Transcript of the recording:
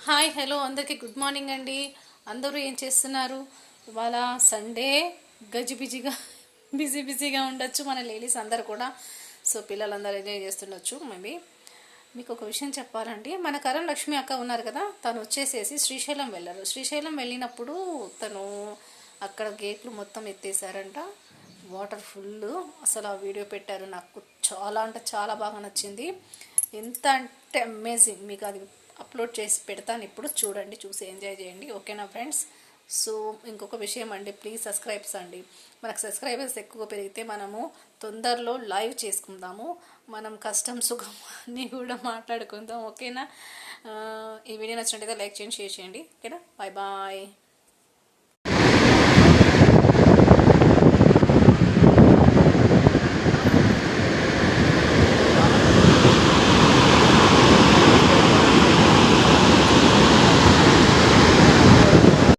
Hi hello అందరికీ good morning అండి. అందరూ ఏం చేస్తున్నారు? ఇవాళ సండే గజిబిజిగా బిజీగా ఉండొచ్చు మన లేడీస్ అందరు కూడా. సో పిల్లలందరూ ఎంజాయ్ చేస్తుండొచ్చు. మేబీ మీకు ఒక విషయం చెప్పాలండి. మన కరణ్ లక్ష్మి అక్క ఉన్నారు కదా, తను వచ్చేసేసి శ్రీశైలం వెళ్ళారు. శ్రీశైలం వెళ్ళినప్పుడు తను అక్కడ గేట్లు మొత్తం ఎత్తేసారంట. Water full. అసలు ఆ వీడియో పెట్టారు, నాకు చాలా అంటే చాలా బాగా నచ్చింది. ఎంత అంటే అమేజింగ్. మీకు అది అప్లోడ్ చేసి పెడతాను, ఇప్పుడు చూడండి, చూసి ఎంజాయ్ చేయండి. ఓకేనా ఫ్రెండ్స్? సో ఇంకొక విషయం అండి, ప్లీజ్ సబ్స్క్రైబ్స్ అండి. మనకు సబ్స్క్రైబర్స్ ఎక్కువ పెరిగితే మనము తొందరలో లైవ్ చేసుకుందాము. మనం కష్టం సుఖం అన్నీ కూడా మాట్లాడుకుందాం. ఓకేనా? ఈ వీడియో నచ్చినట్టయితే లైక్ చేయండి, షేర్ చేయండి. ఓకేనా? Bye bye.